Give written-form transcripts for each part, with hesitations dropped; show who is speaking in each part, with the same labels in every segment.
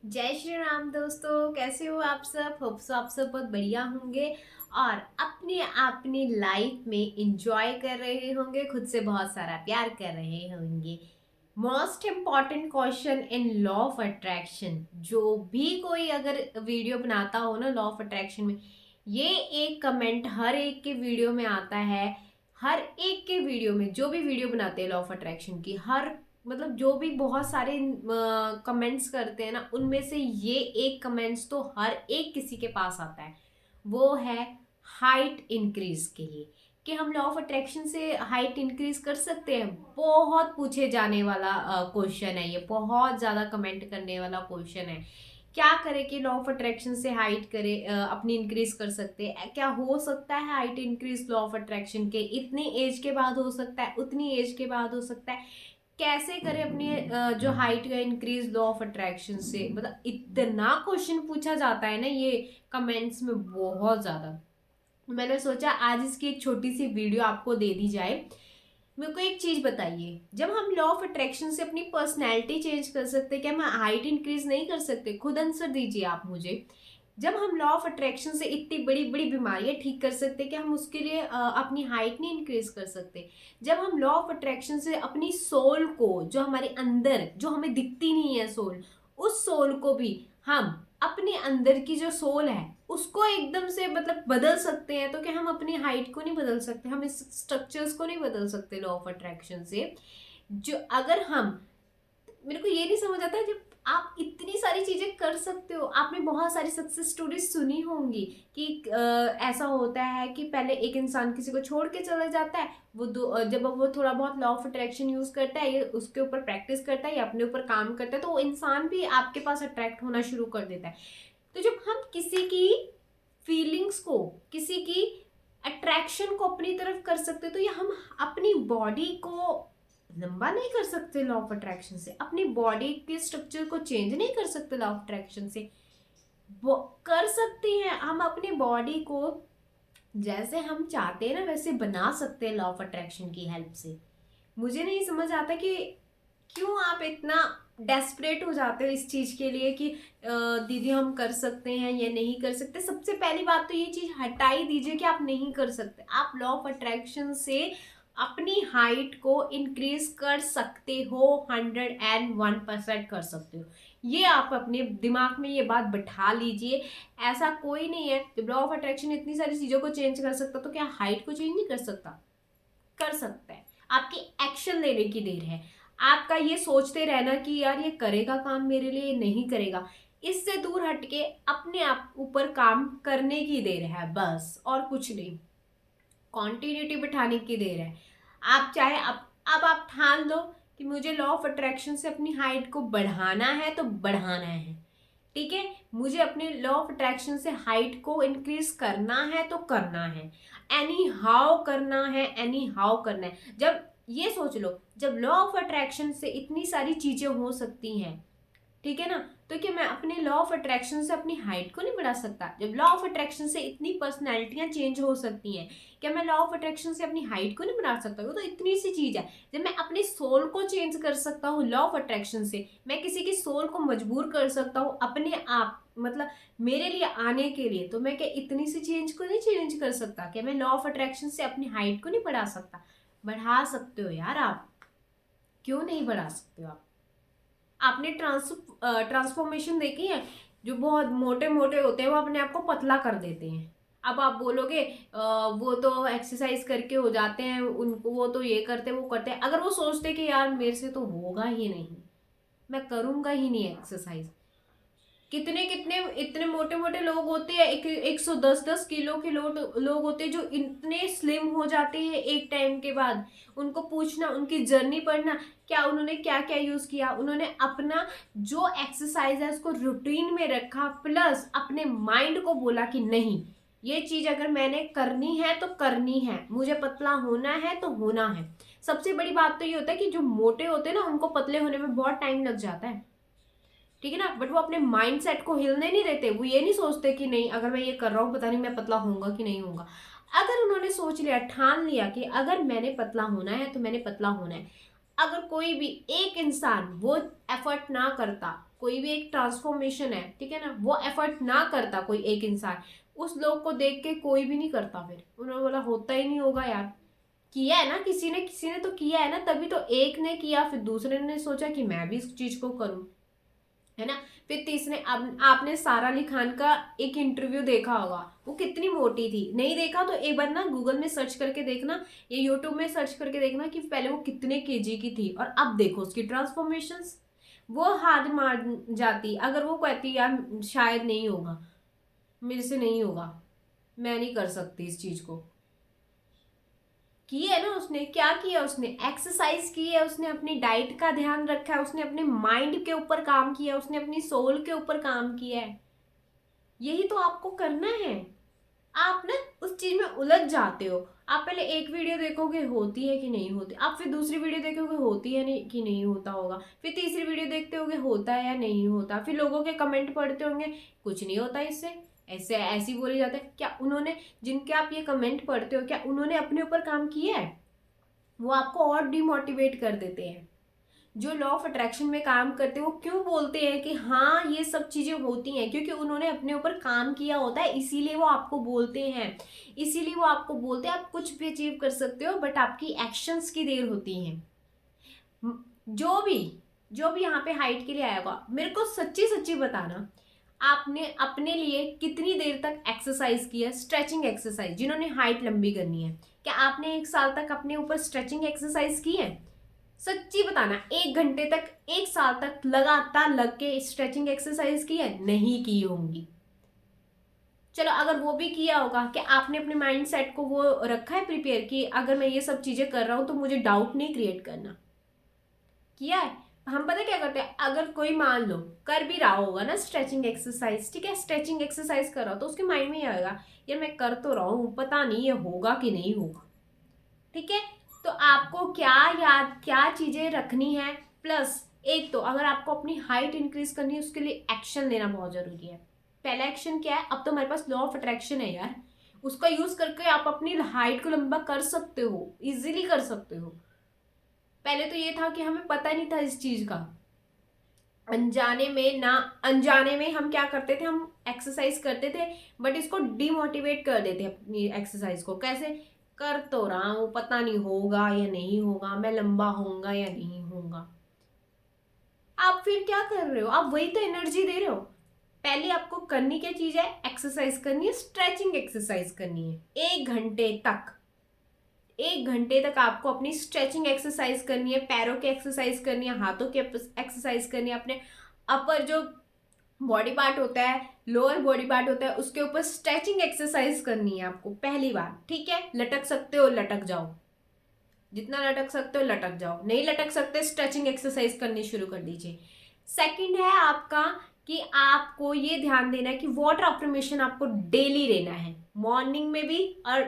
Speaker 1: जय श्री राम दोस्तों, कैसे हो आप सब। होप सो आप सब बहुत बढ़िया होंगे और अपनी अपनी लाइफ में इंजॉय कर रहे होंगे, खुद से बहुत सारा प्यार कर रहे होंगे। Most important question in law of attraction, जो भी कोई अगर वीडियो बनाता हो ना लॉ ऑफ अट्रैक्शन में, ये एक कमेंट हर एक के वीडियो में आता है। हर एक के वीडियो में जो भी वीडियो बनाते हैं लॉ ऑफ अट्रैक्शन की, हर मतलब जो भी बहुत सारे कमेंट्स करते हैं ना, उनमें से ये एक कमेंट्स तो हर एक किसी के पास आता है। वो है हाइट इंक्रीज के लिए, कि हम लॉ ऑफ अट्रैक्शन से हाइट इंक्रीज कर सकते हैं। बहुत पूछे जाने वाला क्वेश्चन है ये, बहुत ज़्यादा कमेंट करने वाला क्वेश्चन है। क्या करें कि लॉ ऑफ अट्रैक्शन से हाइट करें, अपनी इंक्रीज कर सकते हैं। क्या हो सकता है height increase law of attraction के? इतनी एज के बाद हो सकता है, उतनी एज के बाद हो सकता है। कैसे करें अपनी जो हाइट का इंक्रीज लॉ ऑफ अट्रैक्शन से? मतलब इतना क्वेश्चन पूछा जाता है ना ये कमेंट्स में, बहुत ज्यादा। मैंने सोचा आज इसकी एक छोटी सी वीडियो आपको दे दी जाए। मेरे को एक चीज बताइए, जब हम लॉ ऑफ अट्रैक्शन से अपनी पर्सनैलिटी चेंज कर सकते हैं, क्या हम हाइट इंक्रीज नहीं कर सकते? खुद आंसर दीजिए आप मुझे। जब हम लॉ ऑफ अट्रैक्शन से इतनी बड़ी बड़ी बीमारियां ठीक कर सकते हैं, क्या हम उसके लिए अपनी हाइट नहीं इंक्रीज कर सकते? जब हम लॉ ऑफ अट्रैक्शन से अपनी सोल को, जो हमारे अंदर, जो हमें दिखती नहीं है सोल, उस सोल को भी हम अपने अंदर की जो सोल है उसको एकदम से मतलब बदल सकते हैं, तो क्या हम अपनी हाइट को नहीं बदल सकते? हम इस स्ट्रक्चर्स को नहीं बदल सकते लॉ ऑफ अट्रैक्शन से? जो अगर हम, मेरे को ये नहीं समझ आता, जब आप इतनी सारी चीजें कर सकते हो, आपने बहुत सारी सक्सेस स्टोरीज सुनी होंगी कि ऐसा होता है कि पहले एक इंसान किसी को छोड़ के चला जाता है, वो जब वो थोड़ा बहुत लॉ ऑफ अट्रैक्शन यूज करता है, ये उसके ऊपर प्रैक्टिस करता है या अपने ऊपर काम करता है, तो वो इंसान भी आपके पास अट्रैक्ट होना शुरू कर देता है। तो जब हम किसी की फीलिंग्स को, किसी की अट्रैक्शन को अपनी तरफ कर सकते, तो ये हम अपनी बॉडी को लंबा नहीं कर सकते लॉ ऑफ अट्रैक्शन से? अपनी बॉडी के स्ट्रक्चर को चेंज नहीं कर सकते लॉ ऑफ अट्रैक्शन से? वो कर सकते हैं। हम अपनी बॉडी को जैसे हम चाहते हैं ना वैसे बना सकते हैं लॉ ऑफ अट्रैक्शन की हेल्प से। मुझे नहीं समझ आता कि क्यों आप इतना डेस्परेट हो जाते हो इस चीज के लिए कि दीदी हम कर सकते हैं या नहीं कर सकते। सबसे पहली बात तो ये चीज हटा ही दीजिए कि आप नहीं कर सकते। आप लॉ ऑफ अट्रैक्शन से अपनी हाइट को इंक्रीज कर सकते हो, 101% कर सकते हो। ये आप अपने दिमाग में ये बात बैठा लीजिए। ऐसा कोई नहीं है, जब लॉ ऑफ अट्रैक्शन इतनी सारी चीजों को चेंज कर सकता, तो क्या हाइट को चेंज नहीं कर सकता? कर सकता है। आपकी एक्शन लेने की देर है। आपका ये सोचते रहना कि यार ये करेगा काम मेरे लिए, ये नहीं करेगा, इससे दूर हटके अपने आप ऊपर काम करने की देर है, बस और कुछ नहीं। कॉन्टिन्यूटी बिठाने की देर है। आप चाहे अब आप ठान लो कि मुझे लॉ ऑफ अट्रैक्शन से अपनी हाइट को बढ़ाना है तो बढ़ाना है। ठीक है, मुझे अपने लॉ ऑफ अट्रैक्शन से हाइट को इंक्रीज करना है तो करना है। एनी हाउ करना है, एनी हाउ करना है। जब ये सोच लो, जब लॉ ऑफ अट्रैक्शन से इतनी सारी चीजें हो सकती हैं, ठीक है ना, तो क्या मैं अपने लॉ ऑफ अट्रैक्शन से अपनी हाइट को नहीं बढ़ा सकता? जब लॉ ऑफ अट्रैक्शन से इतनी पर्सनैलिटियां चेंज हो सकती हैं, क्या मैं लॉ ऑफ अट्रैक्शन से अपनी हाइट को नहीं बढ़ा सकता? वो तो इतनी सी चीज है। जब मैं अपनी सोल को चेंज कर सकता हूँ लॉ ऑफ अट्रैक्शन से, मैं किसी की सोल को मजबूर कर सकता हूँ अपने आप, मतलब मेरे लिए आने के लिए, तो मैं क्या इतनी सी चेंज को नहीं चेंज कर सकता? क्या मैं लॉ ऑफ अट्रैक्शन से अपनी हाइट को नहीं बढ़ा सकता? बढ़ा सकते हो यार आप। क्यों नहीं बढ़ा सकते हो आप? आपने ट्रांसफॉर्मेशन देखी है? जो बहुत मोटे मोटे होते हैं वो अपने आप को पतला कर देते हैं। अब आप बोलोगे वो तो एक्सरसाइज करके हो जाते हैं, उनको वो तो ये करते वो करते हैं। अगर वो सोचते कि यार मेरे से तो होगा ही नहीं, मैं करूंगा ही नहीं एक्सरसाइज। कितने कितने इतने मोटे मोटे लोग होते हैं, 110-10 किलो के लोग होते हैं जो इतने स्लिम हो जाते हैं एक टाइम के बाद। उनको पूछना, उनकी जर्नी पढ़ना, क्या उन्होंने क्या क्या यूज किया। उन्होंने अपना जो एक्सरसाइज है उसको रूटीन में रखा, प्लस अपने माइंड को बोला कि नहीं, ये चीज अगर मैंने करनी है तो करनी है, मुझे पतला होना है तो होना है। सबसे बड़ी बात तो ये होता है कि जो मोटे होते हैं ना उनको पतले होने में बहुत टाइम लग जाता है, ठीक है ना, बट वो अपने माइंड सेट को हिलने नहीं देते। वो ये नहीं सोचते कि नहीं अगर मैं ये कर रहा हूँ पता नहीं मैं पतला होऊंगा कि नहीं होऊंगा। अगर उन्होंने सोच लिया, ठान लिया कि अगर मैंने पतला होना है तो मैंने पतला होना है, अगर कोई भी एक इंसान वो एफर्ट ना करता, कोई भी एक ट्रांसफॉर्मेशन है, ठीक है ना, वो एफर्ट ना करता कोई एक इंसान, उस लोग को देख के कोई भी नहीं करता। फिर उन्होंने बोला होता ही नहीं होगा यार, किया है ना किसी ने तो किया है ना, तभी तो एक ने किया, फिर दूसरे ने सोचा कि मैं भी इस चीज को करूं, है ना। फिर तीसरे, अब आपने सारा अली खान का एक इंटरव्यू देखा होगा, वो कितनी मोटी थी, नहीं देखा तो एक बार ना गूगल में सर्च करके देखना, या यूट्यूब में सर्च करके देखना कि पहले वो कितने केजी की थी और अब देखो उसकी ट्रांसफॉर्मेशंस। वो हार मान जाती अगर वो कहती यार शायद नहीं होगा, मेरे से नहीं होगा, मैं नहीं कर सकती इस चीज को। की है ना उसने, क्या किया उसने, एक्सरसाइज की है उसने, अपनी डाइट का ध्यान रखा है उसने, अपने माइंड के ऊपर काम किया उसने, अपनी सोल के ऊपर काम किया है। यही तो आपको करना है। आप ना उस चीज में उलझ जाते हो। आप पहले एक वीडियो देखोगे होती है कि नहीं होती, आप फिर दूसरी वीडियो देखोगे होती है नहीं कि नहीं होता होगा, फिर तीसरी वीडियो देखते होगे होता है या नहीं होता, फिर लोगों के कमेंट पढ़ते होंगे कुछ नहीं होता इससे, ऐसे ऐसी बोले जाते हैं। क्या उन्होंने, जिनके आप ये कमेंट पढ़ते हो, क्या उन्होंने अपने ऊपर काम किया है? वो आपको और डिमोटिवेट कर देते हैं। जो लॉ ऑफ अट्रैक्शन में काम करते हैं वो क्यों बोलते हैं कि हाँ ये सब चीजें होती हैं, क्योंकि उन्होंने अपने ऊपर काम किया होता है, इसीलिए वो आपको बोलते हैं। इसीलिए वो आपको बोलते हैं आप कुछ भी अचीव कर सकते हो, बट आपकी एक्शंस की देर होती हैं। जो भी जो भी यहाँ पे हाइट के लिए आया होगा, मेरे को सच्ची सच्ची बताना, आपने अपने लिए कितनी देर तक एक्सरसाइज की है, स्ट्रेचिंग एक्सरसाइज, जिन्होंने हाइट लंबी करनी है, क्या आपने एक साल तक अपने ऊपर स्ट्रेचिंग एक्सरसाइज की है? सच्ची बताना, 1 घंटे तक, 1 साल तक लगातार लग के स्ट्रेचिंग एक्सरसाइज की है? नहीं की होंगी। चलो अगर वो भी किया होगा, कि आपने अपने माइंड सेट को वो रखा है प्रिपेयर कि अगर मैं ये सब चीजें कर रहा हूं तो मुझे डाउट नहीं क्रिएट करना, किया है? हम पता क्या करते हैं, अगर कोई मान लो कर भी रहा होगा ना स्ट्रेचिंग एक्सरसाइज, ठीक है, स्ट्रेचिंग एक्सरसाइज कर रहा हो तो उसके माइंड में ये आएगा यार मैं कर तो रहा हूँ, पता नहीं ये होगा कि नहीं होगा, ठीक है। तो आपको क्या याद, क्या चीजें रखनी है, प्लस एक तो अगर आपको अपनी हाइट इंक्रीज करनी है उसके लिए एक्शन लेना बहुत जरूरी है। पहला एक्शन क्या है, अब तो हमारे पास लॉ ऑफ अट्रैक्शन है यार, उसका यूज करके आप अपनी हाइट को लंबा कर सकते हो, इजीली कर सकते हो। पहले तो ये था कि हमें पता नहीं था इस चीज का, अनजाने में ना, अनजाने में हम क्या करते थे, हम एक्सरसाइज करते थे बट इसको डिमोटिवेट कर देते अपनी एक्सरसाइज को, कैसे, कर तो रहा हूं, पता नहीं होगा या नहीं होगा, मैं लंबा होऊंगा या नहीं होऊंगा। आप फिर क्या कर रहे हो, आप वही तो एनर्जी दे रहे हो। पहले आपको करनी क्या चीज है, एक्सरसाइज करनी है, स्ट्रेचिंग एक्सरसाइज करनी है, 1 घंटे तक, 1 घंटे तक आपको अपनी स्ट्रेचिंग एक्सरसाइज करनी है, पैरों की एक्सरसाइज करनी है, हाथों की एक्सरसाइज करनी है, अपने अपर जो बॉडी पार्ट होता है, लोअर बॉडी पार्ट होता है, उसके ऊपर स्ट्रेचिंग एक्सरसाइज करनी है आपको पहली बार, ठीक है। लटक सकते हो लटक जाओ, जितना लटक सकते हो लटक जाओ, नहीं लटक सकते स्ट्रेचिंग एक्सरसाइज करनी शुरू कर दीजिए। सेकंड है आपका कि आपको ये ध्यान देना है कि वाटर अफर्मेशन आपको डेली लेना है, मॉर्निंग में भी और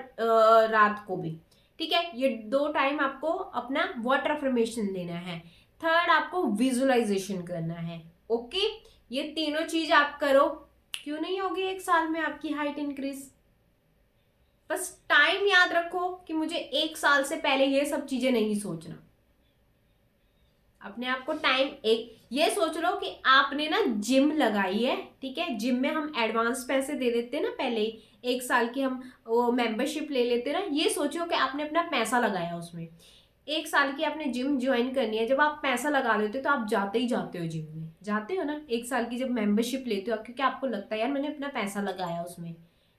Speaker 1: रात को भी, ठीक है। ये 2 टाइम आपको अपना वाटर अफर्मेशन लेना है। थर्ड, आपको विजुअलाइजेशन करना है, ओके। ये तीनों चीज आप करो, क्यों नहीं होगी 1 साल में आपकी हाइट इंक्रीज। बस टाइम याद रखो कि मुझे 1 साल से पहले ये सब चीजें नहीं सोचना। अपने आप को टाइम, एक ये सोच लो कि आपने ना जिम लगाई है, ठीक है, जिम में हम एडवांस पैसे दे देते हैं ना पहले ही, 1 साल की हम वो मेंबरशिप ले लेते ना, ये सोचो कि आपने अपना पैसा लगाया उसमें, 1 साल की आपने जिम ज्वाइन करनी है। जब आप पैसा लगा देते हो तो आप जाते ही जाते हो जिम में, जाते हो ना, 1 साल की जब मेंबरशिप लेते हो क्योंकि आपको लगता है यार मैंने अपना पैसा लगाया उसमें,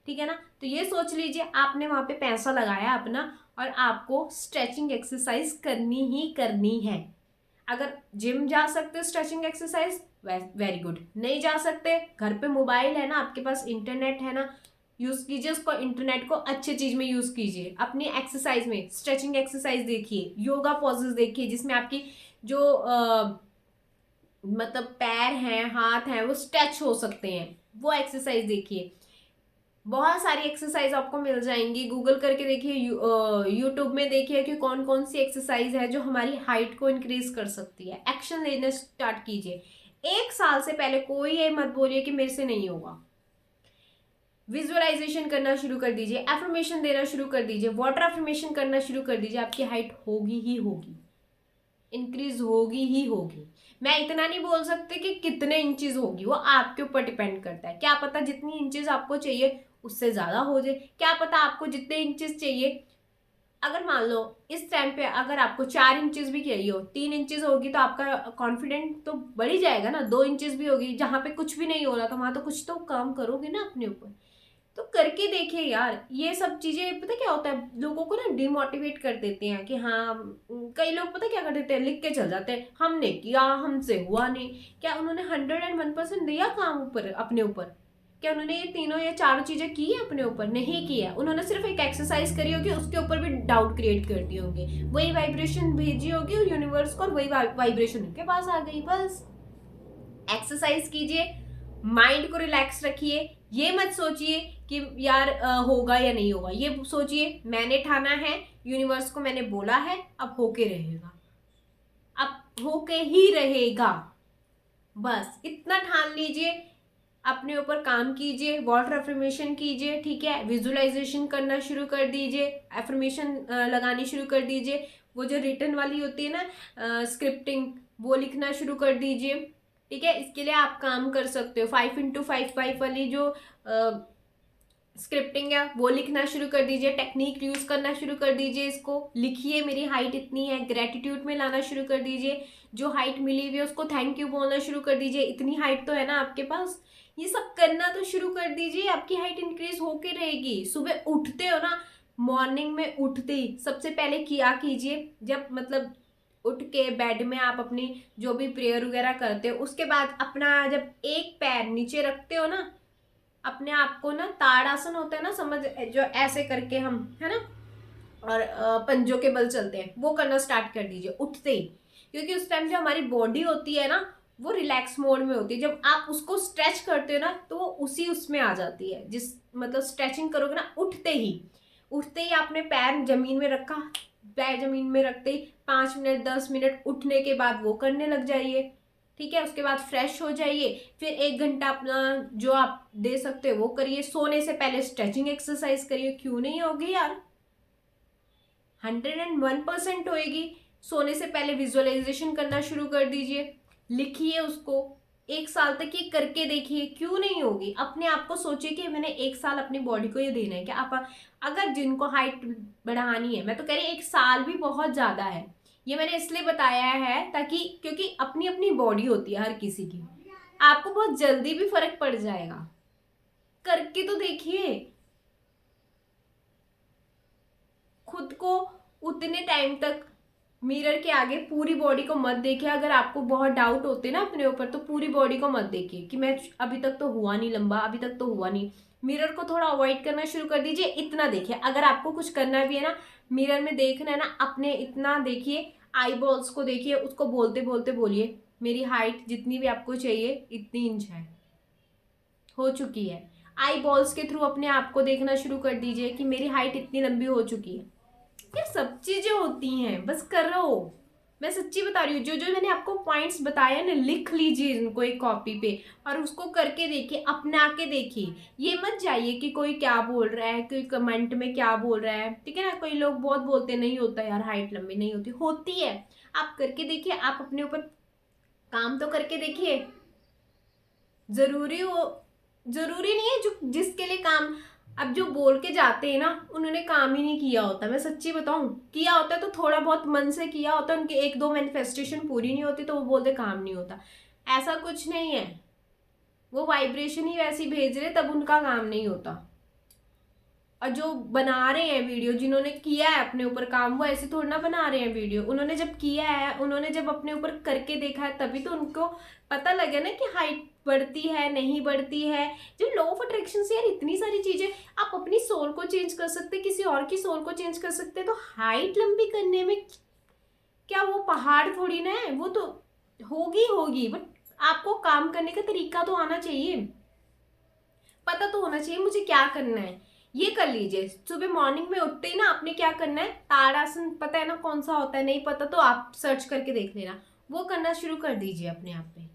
Speaker 1: ठीक है ना। तो ये सोच लीजिए आपने वहां पे पैसा लगाया अपना, और आपको स्ट्रेचिंग एक्सरसाइज करनी ही करनी है। अगर जिम जा सकते हो स्ट्रेचिंग एक्सरसाइज, वेरी गुड, नहीं जा सकते, घर पे मोबाइल है ना आपके पास, इंटरनेट है ना, यूज कीजिए उसको, इंटरनेट को अच्छे चीज में यूज कीजिए, अपनी एक्सरसाइज में स्ट्रेचिंग एक्सरसाइज देखिए, योगा पॉजेस देखिए जिसमें आपकी जो मतलब पैर हैं हाथ हैं वो स्ट्रेच हो सकते हैं, वो एक्सरसाइज देखिए। बहुत सारी एक्सरसाइज आपको मिल जाएंगी, गूगल करके देखिए, यूट्यूब में देखिए कि कौन कौन सी एक्सरसाइज है जो हमारी हाइट को इंक्रीज कर सकती है। एक्शन लेना स्टार्ट कीजिए। 1 साल से पहले कोई ये मत बोलिए कि मेरे से नहीं होगा। विजुअलाइजेशन करना शुरू कर दीजिए, एफर्मेशन देना शुरू कर दीजिए, वाटर एफर्मेशन करना शुरू कर दीजिए, आपकी हाइट होगी ही होगी। इंक्रीज होगी ही होगी। मैं इतना नहीं बोल सकती कि कितने इंचेस होगी, वो आपके ऊपर डिपेंड करता है। क्या पता जितनी इंचेस आपको चाहिए उससे ज़्यादा हो जाए, क्या पता आपको जितने इंचेस चाहिए, अगर मान लो इस टाइम पे अगर आपको 4 इंचेस भी चाहिए हो, 3 इंचेस होगी तो आपका कॉन्फिडेंट तो बढ़ ही जाएगा ना। 2 इंचेस भी होगी, जहाँ पे कुछ भी नहीं हो रहा तो वहां तो कुछ तो काम करोगे ना अपने ऊपर। तो करके देखिए यार, ये सब चीजें पता क्या होता है, लोगों को ना डिमोटिवेट कर देती हैं कि हाँ कई लोग पता क्या कर देते हैं, लिख के चल जाते हैं हमने किया, हमसे हुआ नहीं। क्या उन्होंने 101% दिया काम ऊपर अपने ऊपर? क्या उन्होंने ये तीनों या चारों चीजें की है अपने ऊपर? नहीं की है। उन्होंने सिर्फ एक एक्सरसाइज करी होगी, उसके ऊपर भी डाउट क्रिएट कर दिए होंगे, वही वाइब्रेशन भेजी होगी और यूनिवर्स को, और वही वाइब्रेशन उनके पास आ गई। बस एक्सरसाइज कीजिए, माइंड को रिलैक्स रखिए। ये मत सोचिए कि यार होगा या नहीं होगा, ये सोचिए मैंने ठाना है, यूनिवर्स को मैंने बोला है, अब होके रहेगा, अब होके ही रहेगा। बस इतना ठान लीजिए, अपने ऊपर काम कीजिए, वाटर एफर्मेशन कीजिए, ठीक है, विजुअलाइजेशन करना शुरू कर दीजिए, एफर्मेशन लगानी शुरू कर दीजिए, वो जो रिटर्न वाली होती है ना स्क्रिप्टिंग, वो लिखना शुरू कर दीजिए। ठीक है, इसके लिए आप काम कर सकते हो, 5x5 वाली जो स्क्रिप्टिंग है वो लिखना शुरू कर दीजिए, टेक्निक यूज करना शुरू कर दीजिए, इसको लिखिए मेरी हाइट इतनी है, ग्रेटिट्यूड में लाना शुरू कर दीजिए, जो हाइट मिली हुई है उसको थैंक यू बोलना शुरू कर दीजिए, इतनी हाइट तो है ना आपके पास। ये सब करना तो शुरू कर दीजिए, आपकी हाइट इंक्रीज होके रहेगी। सुबह उठते हो ना, मॉर्निंग में उठते ही सबसे पहले किया कीजिए, जब मतलब उठ के बेड में आप अपनी जो भी प्रेयर वगैरह करते हो, उसके बाद अपना जब एक पैर नीचे रखते हो ना, अपने आप को ना ताड़ासन होता है ना, समझ, जो ऐसे करके हम है ना, और पंजों के बल चलते हैं, वो करना स्टार्ट कर दीजिए उठते ही। क्योंकि उस टाइम जो हमारी बॉडी होती है ना, वो रिलैक्स मोड में होती है। जब आप उसको स्ट्रेच करते हो ना, तो वो उसी उसमें आ जाती है, जिस मतलब स्ट्रेचिंग करोगे ना उठते ही आपने पैर जमीन में रखा, पैर जमीन में रखते ही 5 मिनट 10 मिनट उठने के बाद वो करने लग जाइए। ठीक है, उसके बाद फ्रेश हो जाइए, फिर 1 घंटा अपना जो आप दे सकते हो वो करिए। सोने से पहले स्ट्रेचिंग एक्सरसाइज करिए, क्यों नहीं होगी यार, 101% होएगी। सोने से पहले विजुअलाइजेशन करना शुरू कर दीजिए, लिखिए उसको, 1 साल तक ये करके देखिए, क्यों नहीं होगी। अपने आप को सोचिए कि मैंने 1 साल अपनी बॉडी को ये देना है। क्या आप अगर जिनको हाइट बढ़ानी है, मैं तो कह रही 1 साल भी बहुत ज्यादा है, ये मैंने इसलिए बताया है ताकि, क्योंकि अपनी अपनी बॉडी होती है हर किसी की, आपको बहुत जल्दी भी फर्क पड़ जाएगा। करके तो देखिए, खुद को उतने टाइम तक मिरर के आगे पूरी बॉडी को मत देखिए। अगर आपको बहुत डाउट होते ना अपने ऊपर, तो पूरी बॉडी को मत देखिए कि मैं अभी तक तो हुआ नहीं लंबा, अभी तक तो हुआ नहीं। मिरर को थोड़ा अवॉइड करना शुरू कर दीजिए, इतना देखिए। अगर आपको कुछ करना भी है ना, मिरर में देखना है ना, अपने इतना देखिए, आई बॉल्स को देखिए, उसको बोलते बोलते बोलिए मेरी हाइट जितनी भी आपको चाहिए इतनी इंच है, हो चुकी है। आई बॉल्स के थ्रू अपने आप को देखना शुरू कर दीजिए कि मेरी हाइट इतनी लंबी हो चुकी है। ये सब चीजें होती हैं, बस करो। मैं सच्ची बता रही हूँ, जो जो मैंने आपको पॉइंट्स बताए ना, लिख लीजिए इनको एक कॉपी पे और उसको करके देखिए, अपना के देखिए। ये मत जाइए कि कोई क्या बोल रहा है, कोई कमेंट में क्या बोल रहा है, ठीक है ना। कोई लोग बहुत बोलते नहीं होता यार, हाइट लंबी नहीं होती, होती है। आप करके देखिए, आप अपने ऊपर काम तो करके देखिए। जरूरी हो, जरूरी नहीं है जो जिसके लिए काम, अब जो बोल के जाते हैं ना, उन्होंने काम ही नहीं किया होता। मैं सच्ची बताऊं, किया होता है तो थोड़ा बहुत मन से किया होता है, उनके एक दो मैनिफेस्टेशन पूरी नहीं होती तो वो बोलते काम नहीं होता। ऐसा कुछ नहीं है, वो वाइब्रेशन ही वैसी भेज रहे तब उनका काम नहीं होता। और जो बना रहे हैं वीडियो, जिन्होंने किया है अपने ऊपर काम, वो ऐसे थोड़ा ना बना रहे हैं वीडियो। उन्होंने जब किया है, उन्होंने जब अपने ऊपर करके देखा है, तभी तो उनको पता लगे ना कि हाइट बढ़ती है नहीं बढ़ती है। जो लॉ ऑफ अट्रैक्शन से यार इतनी सारी चीजें, आप अपनी सोल को चेंज कर सकते, किसी और की सोल को चेंज कर सकते, तो हाइट लंबी करने में क्या वो पहाड़ थोड़ी ना है, वो तो होगी होगी, बट आपको काम करने का तरीका तो आना चाहिए, पता तो होना चाहिए मुझे क्या करना है। ये कर लीजिए, सुबह मॉर्निंग में उठते ही ना आपने क्या करना है, ताड़ासन, पता है ना कौन सा होता है, नहीं पता तो आप सर्च करके देख लेना, वो करना शुरू कर दीजिए अपने आप पे।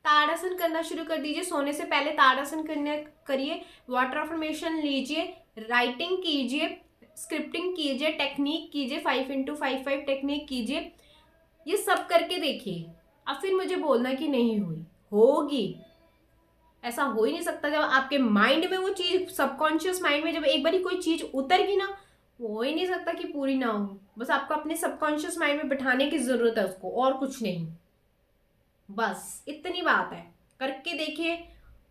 Speaker 1: ताड़ासन करना शुरू कर दीजिए, सोने से पहले ताड़ासन करने करिए, वाटर अफर्मेशन लीजिए, राइटिंग कीजिए, स्क्रिप्टिंग कीजिए, टेक्निक कीजिए, 5x5 टेक्निक कीजिए। ये सब करके देखिए, अब फिर मुझे बोलना कि नहीं हुई, होगी। ऐसा हो ही नहीं सकता। जब आपके माइंड में वो चीज, सबकॉन्शियस माइंड में जब एक बार कोई चीज उतर गई ना, हो ही नहीं सकता कि पूरी ना हो। बस आपको अपने सबकॉन्शियस माइंड में बिठाने की जरूरत है उसको, और कुछ नहीं। बस इतनी बात है, करके देखिए।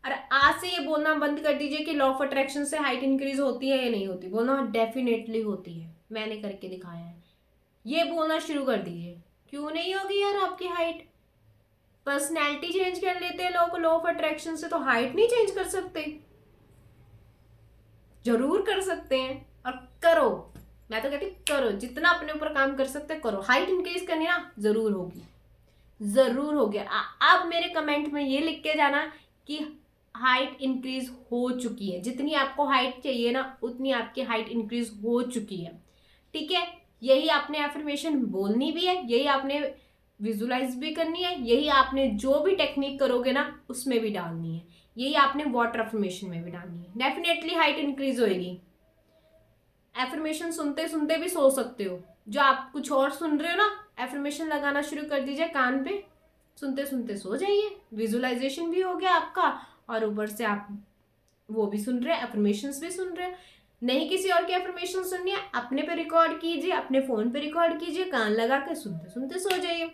Speaker 1: और आज से ये बोलना बंद कर दीजिए कि लॉ ऑफ अट्रैक्शन से हाइट इंक्रीज होती है या नहीं होती। बोलना डेफिनेटली होती है, मैंने करके दिखाया है, ये बोलना शुरू कर दीजिए। क्यों नहीं होगी यार आपकी हाइट? पर्सनैलिटी चेंज कर लेते हैं लोग लॉ ऑफ अट्रैक्शन से, तो हाइट नहीं चेंज कर सकते? जरूर कर सकते हैं, और करो। मैं तो कहती करो, जितना अपने ऊपर काम कर सकते करो। हाइट इंक्रीज करनी ना जरूर होगी, जरूर होगी। अब मेरे कमेंट में ये लिख के जाना कि हाइट इंक्रीज हो चुकी है। जितनी आपको हाइट चाहिए ना, उतनी आपकी हाइट इंक्रीज हो चुकी है। ठीक है, यही आपने एफर्मेशन बोलनी भी है, यही आपने विजुलाइज भी करनी है, यही आपने जो भी टेक्निक करोगे ना उसमें भी डालनी है, यही आपने वाटर एफर्मेशन में भी डालनी है। डेफिनेटली हाइट इंक्रीज होएगी। एफर्मेशन सुनते सुनते भी सो सकते हो। जो आप कुछ और सुन रहे हो ना, एफर्मेशन लगाना शुरू कर दीजिए कान पे, सुनते सुनते सो जाइए। विजुअलाइजेशन भी हो गया आपका, और ऊपर से आप वो भी सुन रहे हैं, एफर्मेशंस भी सुन रहे हैं। नहीं किसी और की एफर्मेशन सुननी है, अपने पे रिकॉर्ड कीजिए, अपने फोन पे रिकॉर्ड कीजिए, कान लगा के सुनते सुनते सो जाइए।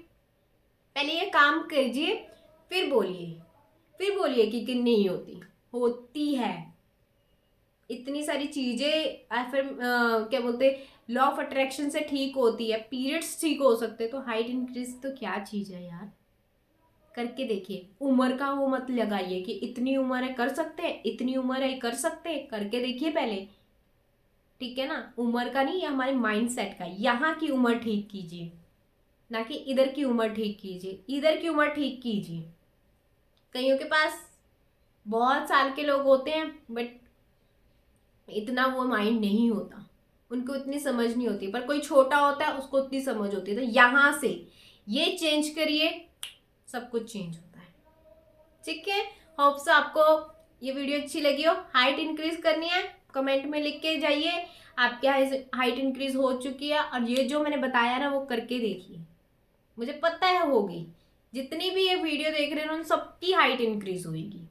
Speaker 1: पहले ये काम कीजिए, फिर बोलिए, फिर बोलिए कि नहीं होती, होती है। इतनी सारी चीजें फिर क्या बोलते, लॉ ऑफ अट्रैक्शन से ठीक होती है, पीरियड्स ठीक हो सकते, तो हाइट इंक्रीज तो क्या चीज है यार। करके देखिए। उम्र का वो मत लगाइए कि इतनी उम्र है कर सकते हैं, इतनी उम्र है कर सकते हैं, करके देखिए पहले। ठीक है ना, उम्र का नहीं, ये हमारे माइंड सेट का। यहाँ की उम्र ठीक कीजिए, ना कि इधर की उम्र ठीक कीजिए। इधर की उम्र ठीक कीजिए। कईयों के पास बहुत साल के लोग होते हैं, बट इतना वो माइंड नहीं होता, उनको इतनी समझ नहीं होती। पर कोई छोटा होता है, उसको उतनी समझ होती है। तो यहां से ये चेंज करिए, सब कुछ चेंज होता है। ठीक है, होप्स आपको ये वीडियो अच्छी लगी हो। हाइट इंक्रीज करनी है, कमेंट में लिख के जाइए आपके हाइट इंक्रीज हो चुकी है, और ये जो मैंने बताया ना वो करके देखिए, मुझे पता है होगी। जितनी भी ये वीडियो देख रहे हैं उन सबकी हाइट इंक्रीज होगी।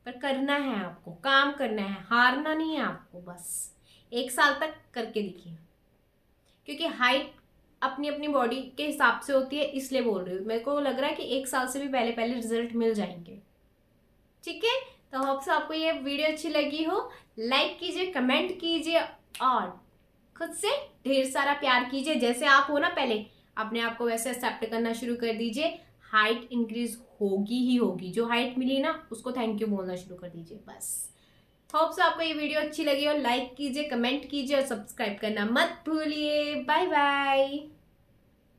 Speaker 1: पर करना है आपको, काम करना है, हारना नहीं है आपको। बस 1 साल तक करके देखिए, क्योंकि हाइट अपनी अपनी बॉडी के हिसाब से होती है, इसलिए बोल रही हूँ। मेरे को लग रहा है कि 1 साल से भी पहले पहले रिजल्ट मिल जाएंगे। ठीक है, तो होप से आपको ये वीडियो अच्छी लगी हो। लाइक कीजिए, कमेंट कीजिए, और खुद से ढेर सारा प्यार कीजिए। जैसे आप हो ना पहले, अपने आप को वैसे एक्सेप्ट करना शुरू कर दीजिए। हाइट इंक्रीज होगी ही होगी। जो हाइट मिली ना उसको थैंक यू बोलना शुरू कर दीजिए। बस होप से आपको ये वीडियो अच्छी लगी हो। लाइक कीजिए, कमेंट कीजिए, और सब्सक्राइब करना मत भूलिए। Bye bye.